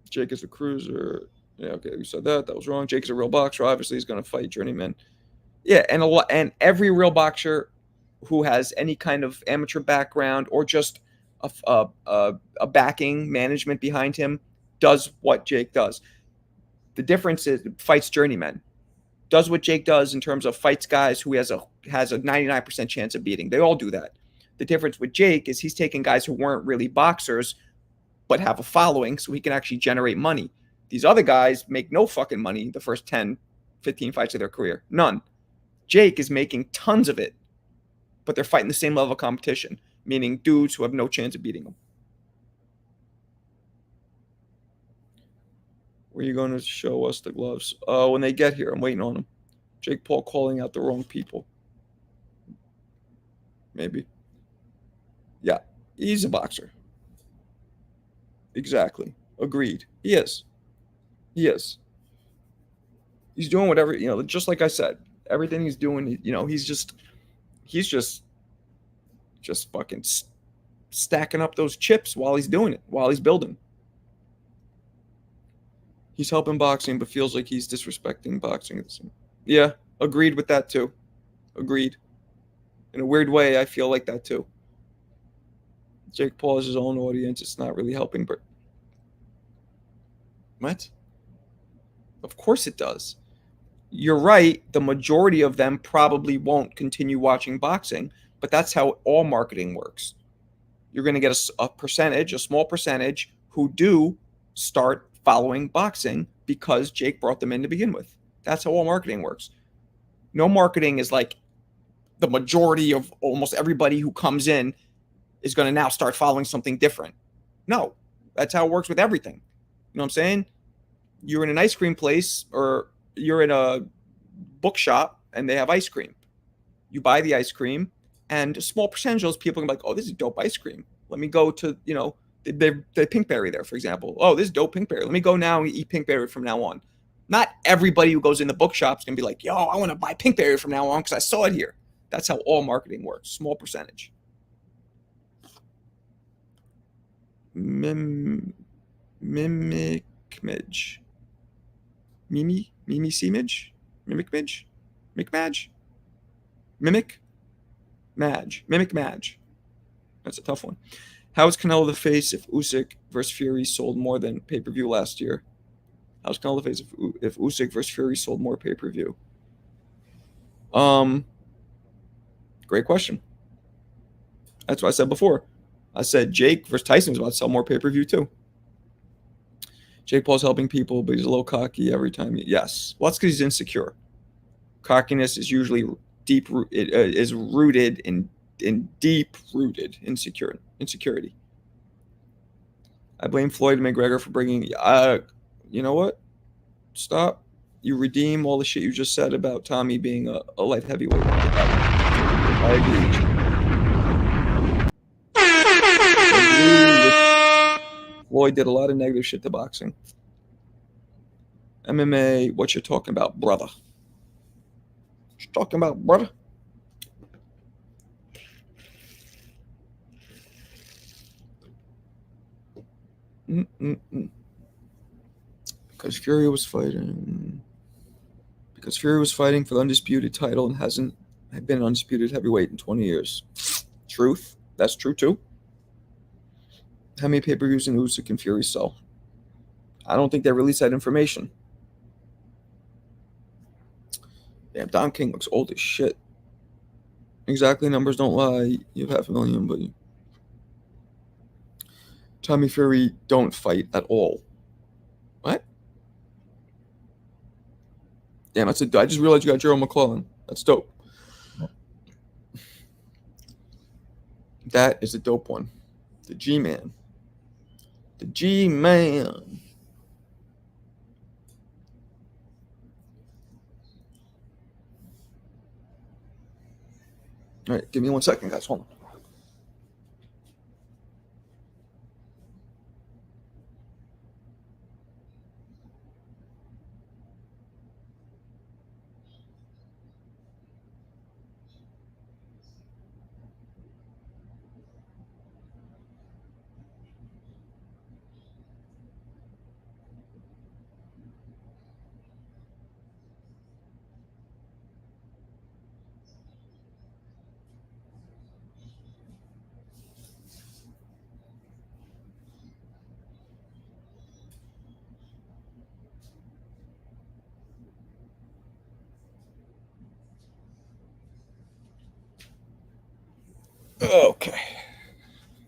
Jake is a cruiser. Yeah, okay, we said that. That was wrong. Jake's a real boxer. Obviously, he's going to fight journeyman. Yeah, and every real boxer who has any kind of amateur background or just a backing management behind him does what Jake does. The difference is fights journeymen. Does what Jake does in terms of fights guys who has a 99% chance of beating. They all do that. The difference with Jake is he's taking guys who weren't really boxers but have a following so he can actually generate money. These other guys make no fucking money the first 10, 15 fights of their career. None. Jake is making tons of it, but they're fighting the same level of competition, meaning dudes who have no chance of beating them. Where are you going to show us the gloves? When they get here, I'm waiting on them. Jake Paul calling out the wrong people. Maybe. Yeah, he's a boxer. Exactly. Agreed. He is. He is. He's doing whatever, just like I said, everything he's doing, he's just fucking stacking up those chips while he's doing it, while he's building. He's helping boxing, but feels like he's disrespecting boxing. Yeah, agreed with that too. Agreed. In a weird way, I feel like that too. Jake Paul has his own audience. It's not really helping, but what? Of course it does. You're right. The majority of them probably won't continue watching boxing, but that's how all marketing works. You're going to get a small percentage who do start following boxing because Jake brought them in to begin with. That's how all marketing works. No marketing is like the majority of almost everybody who comes in is going to now start following something different. No, that's how it works with everything. You know what I'm saying? You're in an ice cream place or you're in a bookshop and they have ice cream. You buy the ice cream and a small percentage of those people are like, oh, this is dope ice cream. Let me go to, the Pinkberry there, for example. Oh, this is dope Pinkberry. Let me go now and eat Pinkberry from now on. Not everybody who goes in the bookshop's going to be like, yo, I want to buy Pinkberry from now on because I saw it here. That's how all marketing works. Small percentage. Mimicmage. Mimi Seemage? Mimicmage? Micmage? Mimic Madge. That's a tough one. How is Canelo the face if Usyk versus Fury sold more than pay-per-view last year? How's Canelo the face if Usyk versus Fury sold more pay-per-view? Great question. That's what I said before. I said Jake versus Tyson was about to sell more pay-per-view too. Jake Paul's helping people, but he's a little cocky every time. Yes. Well, that's because he's insecure. Cockiness is usually is rooted in deep-rooted insecurity. I blame Floyd McGregor for bringing. You know what? Stop. You redeem all the shit you just said about Tommy being a light heavyweight. I agree. Floyd did a lot of negative shit to boxing. MMA, what you're talking about, brother? What you talking about, brother? Because Fury was fighting for the undisputed title and hasn't been an undisputed heavyweight in 20 years. Truth. That's true too. How many pay-per-views in Usyk and Fury sell? I don't think they released that information. Damn, Don King looks old as shit. Exactly, numbers don't lie. You have 500,000, but Tommy Fury don't fight at all. What? Damn, I just realized you got Gerald McClellan. That's dope. That is a dope one. The G-Man. The G-Man. All right, give me 1 second, guys. Hold on.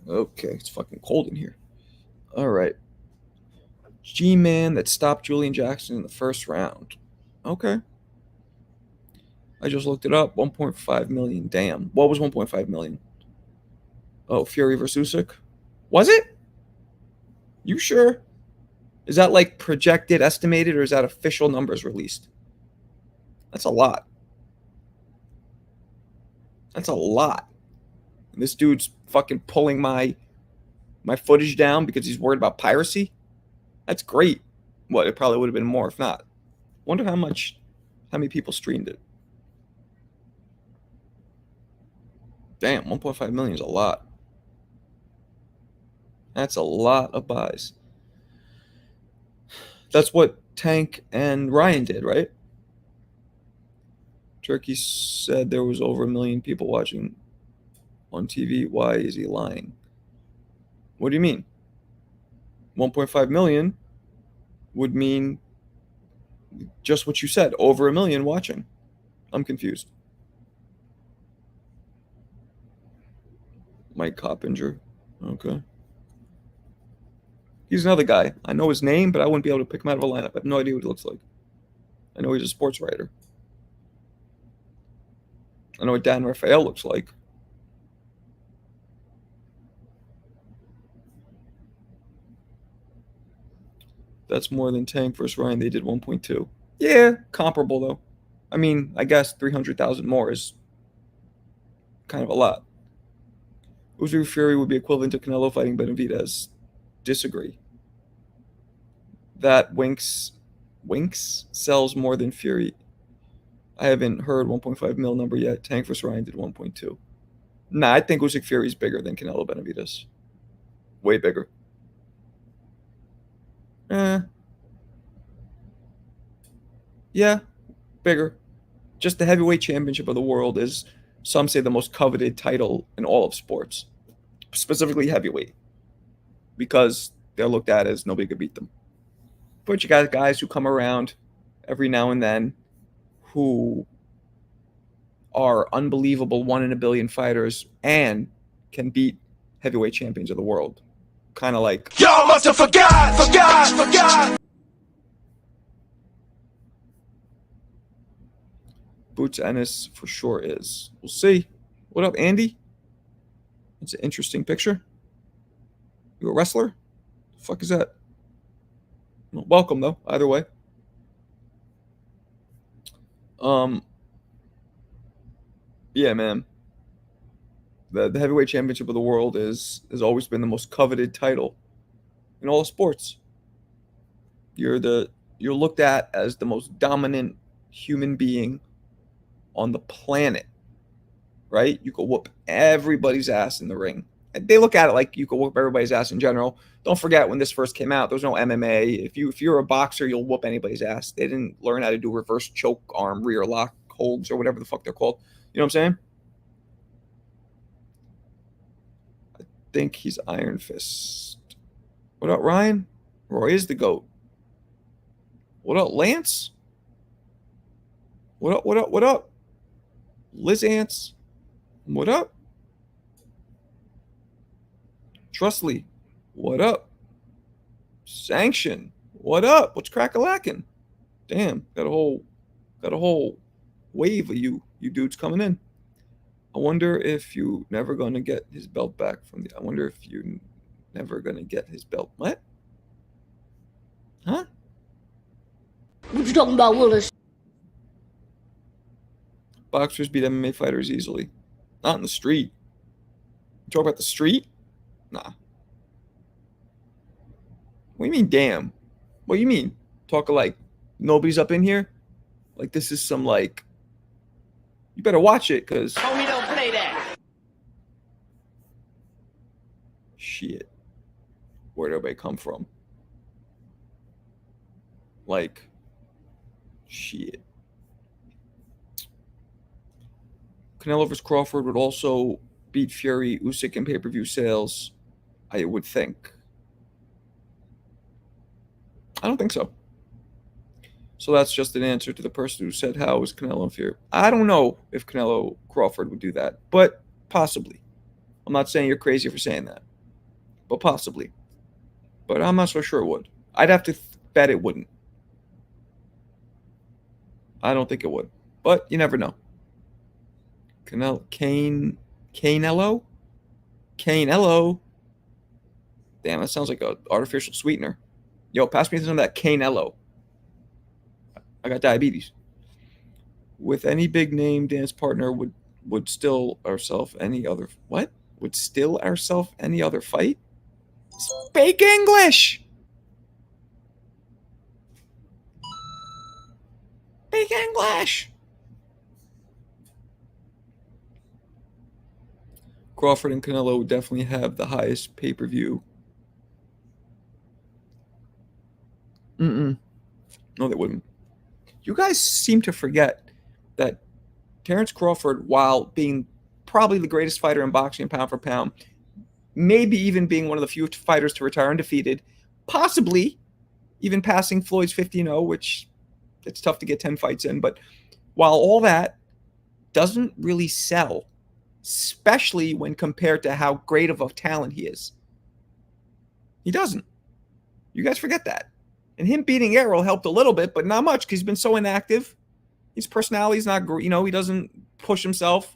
Okay, it's fucking cold in here. All right. G-Man that stopped Julian Jackson in the first round. Okay. I just looked it up. 1.5 million. Damn. What was 1.5 million? Oh, Fury versus Usyk? Was it? You sure? Is that like projected, estimated, or is that official numbers released? That's a lot. That's a lot. This dude's fucking pulling my footage down because he's worried about piracy. That's great. What, it probably would have been more if not. Wonder how many people streamed it. Damn, 1.5 million is a lot. That's a lot of buys. That's what Tank and Ryan did, right? Turkey said there was over 1 million people watching on TV. Why is he lying? What do you mean? 1.5 million would mean just what you said, over 1 million watching. I'm confused. Mike Coppinger. Okay. He's another guy. I know his name, but I wouldn't be able to pick him out of a lineup. I have no idea what he looks like. I know he's a sports writer. I know what Dan Raphael looks like. That's more than Tank versus Ryan. They did 1.2. Yeah, comparable though. I mean, I guess 300,000 more is kind of a lot. Usyk Fury would be equivalent to Canelo fighting Benavidez. Disagree. That winks Winks sells more than Fury. I haven't heard 1.5 mil number yet. Tank vs. Ryan did 1.2. Nah, I think Usyk Fury is bigger than Canelo Benavidez. Way bigger. Yeah, bigger. Just the heavyweight championship of the world is, some say, the most coveted title in all of sports, specifically heavyweight, because they're looked at as nobody could beat them. But you got guys who come around every now and then who are unbelievable 1 in a billion fighters and can beat heavyweight champions of the world. Kind of like, Y'all must have forgot. Boots Ennis for sure is. We'll see. What up, Andy? It's an interesting picture. You a wrestler? The fuck is that? Well, welcome though, either way. Yeah, man. The heavyweight championship of the world has always been the most coveted title in all sports. You're looked at as the most dominant human being on the planet, right? You could whoop everybody's ass in the ring. They look at it like you could whoop everybody's ass in general. Don't forget, when this first came out, there was no MMA. If you're a boxer, you'll whoop anybody's ass. They didn't learn how to do reverse choke arm, rear lock holds, or whatever the fuck they're called. You know what I'm saying? I think he's Iron Fist. What up, Ryan? Roy is the GOAT. What up, Lance? What up, what up, what up? Liz Ants. What up? Trustly. What up? Sanction. What up? What's crack-a-lackin'? Damn, got a whole wave of you dudes coming in. I wonder if you never gonna get his belt back from the. I wonder if you never gonna get his belt. What? Huh? What you talking about, Willis? Boxers beat MMA fighters easily. Not in the street. You talk about the street? Nah. What do you mean, damn? What do you mean? Talking like nobody's up in here? Like this is some like. You better watch it, cause. Homie, don't play that. Shit. Where'd everybody come from? Like. Shit. Canelo vs. Crawford would also beat Fury, Usyk in pay-per-view sales, I would think. I don't think so. So that's just an answer to the person who said, how is Canelo and Fury? I don't know if Canelo Crawford would do that, but possibly. I'm not saying you're crazy for saying that, but possibly. But I'm not so sure it would. I'd have to bet it wouldn't. I don't think it would, but you never know. Canelo? Damn, that sounds like an artificial sweetener. Yo, pass me some of that Canelo. I got diabetes. With any big name dance partner would still ourself any other what? Would still ourself any other fight? Speak English. Speak English. Crawford and Canelo would definitely have the highest pay-per-view. No, they wouldn't. You guys seem to forget that Terrence Crawford, while being probably the greatest fighter in boxing pound for pound, maybe even being one of the few fighters to retire undefeated, possibly even passing Floyd's 50-0, which it's tough to get 10 fights in. But while all that doesn't really sell, especially when compared to how great of a talent he is. He doesn't. You guys forget that. And him beating Errol helped a little bit, but not much because he's been so inactive. His personality's not, he doesn't push himself.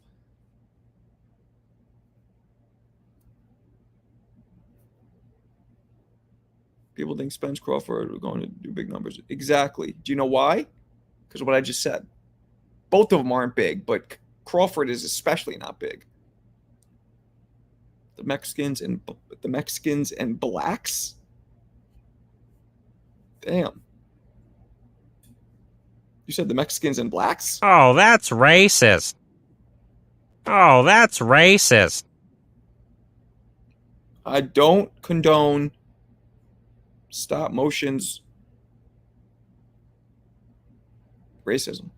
People think Spence Crawford are going to do big numbers. Exactly. Do you know why? Because of what I just said. Both of them aren't big, but Crawford is especially not big. The Mexicans and blacks? Damn. You said the Mexicans and blacks? Oh, that's racist. Oh, that's racist. I don't condone stop motions racism.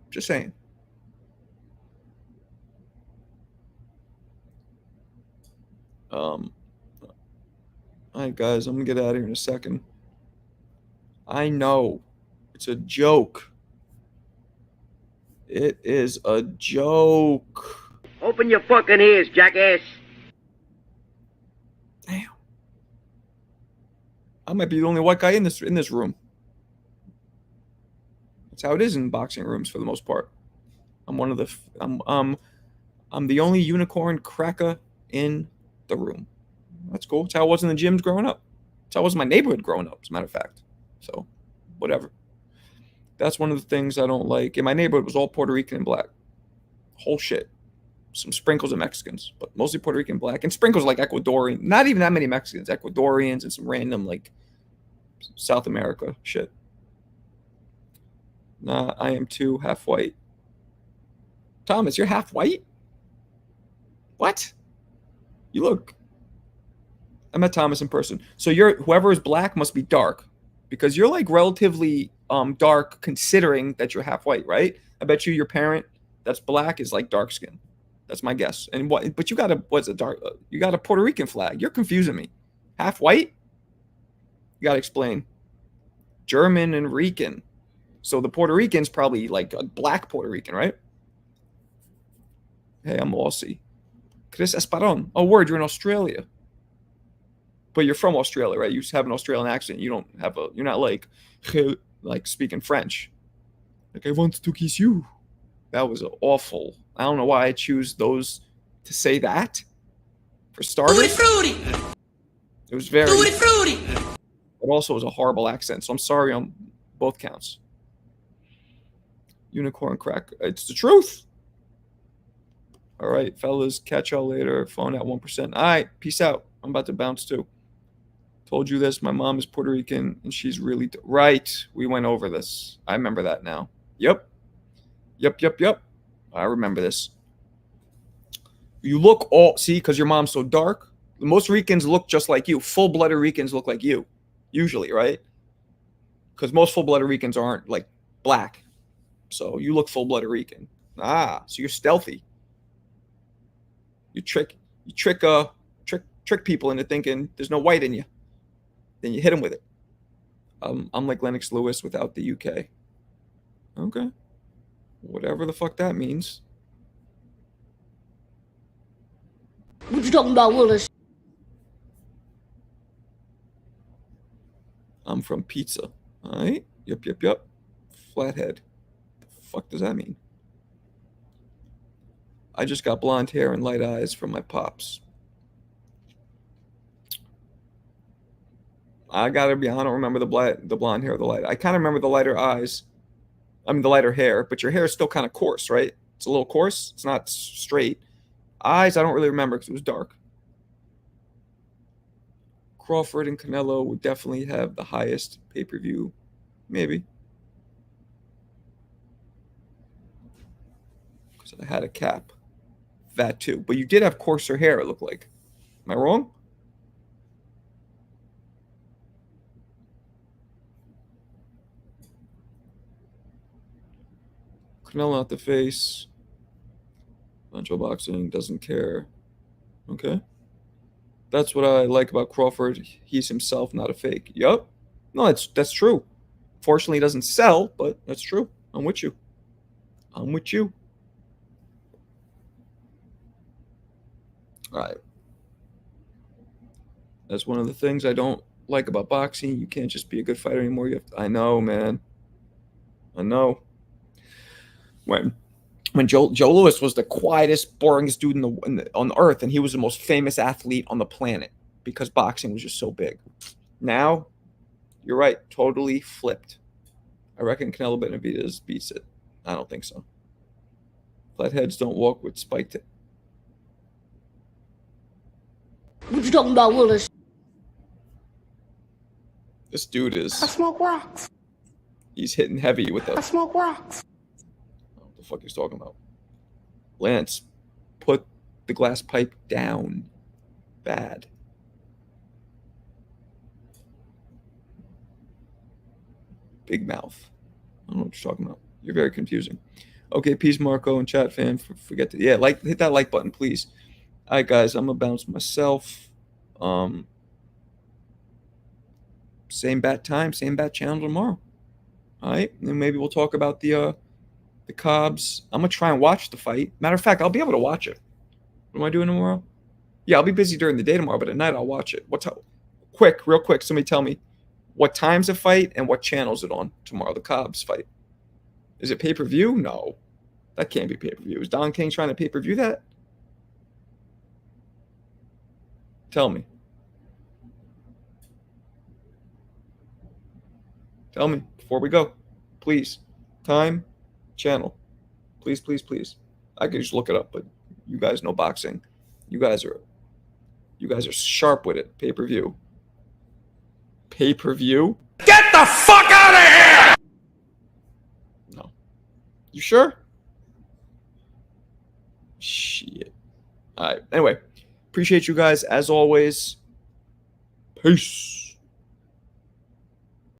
Just saying. All right, guys, I'm gonna get out of here in a second. I know it's a joke. It is a joke. Open your fucking ears, jackass. Damn. I might be the only white guy in this room. That's how it is in boxing rooms for the most part. I'm one of the I'm the only unicorn cracker in the room. That's cool. It's how it was in the gyms growing up. It's how it was in my neighborhood growing up, as a matter of fact. So, whatever. That's one of the things I don't like. In my neighborhood, it was all Puerto Rican and black. Whole shit. Some sprinkles of Mexicans, but mostly Puerto Rican and black. And sprinkles like Ecuadorian. Not even that many Mexicans. Ecuadorians and some random, like, South America shit. Nah, I am too half white. Thomas, you're half white? What? You look. I met Thomas in person. So whoever is black must be dark, because you're like relatively dark considering that you're half white, right? I bet you your parent that's black is like dark skin. That's my guess. And what? But you got you got a Puerto Rican flag. You're confusing me. Half white? You got to explain. German and Rican. So the Puerto Rican's probably like a black Puerto Rican, right? Hey, I'm Aussie. Chris Esparon. Oh, word, you're in Australia. But you're from Australia, right? You have an Australian accent. You don't have you're not like speaking French. Like, I want to kiss you. That was awful. I don't know why I choose those to say that. For starters. Fruity. It was very. Fruity. It also was a horrible accent. So I'm sorry on both counts. Unicorn crack. It's the truth. All right, fellas. Catch y'all later. Phone at 1%. All right. Peace out. I'm about to bounce too. Told you this. My mom is Puerto Rican and she's really right. We went over this. I remember that now. Yep. I remember this. You look all see because your mom's so dark. Most Ricans look just like you. Full-blooded Ricans look like you, usually, right? Because most full-blooded Ricans aren't like black. So you look full-blooded Rican. So you're stealthy. You trick people into thinking there's no white in you. Then you hit them with it. I'm like Lennox Lewis without the UK. Okay. Whatever the fuck that means. What you talking about, Willis? I'm from pizza. All right. Yep. Flathead. The fuck does that mean? I just got blonde hair and light eyes from my pops. I gotta be. I don't remember the blonde hair or the light. I kind of remember the lighter eyes. I mean the lighter hair, but your hair is still kind of coarse, right? It's a little coarse. It's not straight. Eyes, I don't really remember because it was dark. Crawford and Canelo would definitely have the highest pay-per-view, maybe. Because I had a cap. That too. But you did have coarser hair, it looked like. Am I wrong? Canelo out the face. Banjo boxing, doesn't care. Okay. That's what I like about Crawford. He's himself, not a fake. Yup. No, that's true. Fortunately, he doesn't sell, but that's true. I'm with you. All right. That's one of the things I don't like about boxing. You can't just be a good fighter anymore. I know, man. I know. When Joe Louis was the quietest, boringest dude on earth, and he was the most famous athlete on the planet because boxing was just so big. Now, you're right, totally flipped. I reckon Canelo Benavidez beats it. I don't think so. Flatheads don't walk with spiked. What you talking about, Willis? This dude I is. smoke rocks. He's hitting heavy with the. I smoke rocks. What the fuck he's talking about? Lance, put the glass pipe down. Bad. Big mouth. I don't know what you're talking about. You're very confusing. Okay, peace, Marco and chat fan. Forget to hit that like button, please. All right, guys, I'm gonna bounce myself. Same bat time, same bat channel tomorrow. All right, and maybe we'll talk about the Cobbs. I'm gonna try and watch the fight. Matter of fact, I'll be able to watch it. What am I doing tomorrow? Yeah, I'll be busy during the day tomorrow, but at night I'll watch it. Real quick, somebody tell me what time's the fight and what channel is it on tomorrow, the Cobbs fight? Is it pay-per-view? No. That can't be pay-per-view. Is Don King trying to pay-per-view that? Tell me. Tell me before we go. Please. Time, channel. Please, please, please. I could just look it up, but you guys know boxing. You guys are sharp with it. Pay-per-view. Pay-per-view? Get the fuck out of here! No. You sure? Shit. All right. Anyway, appreciate you guys as always. Peace.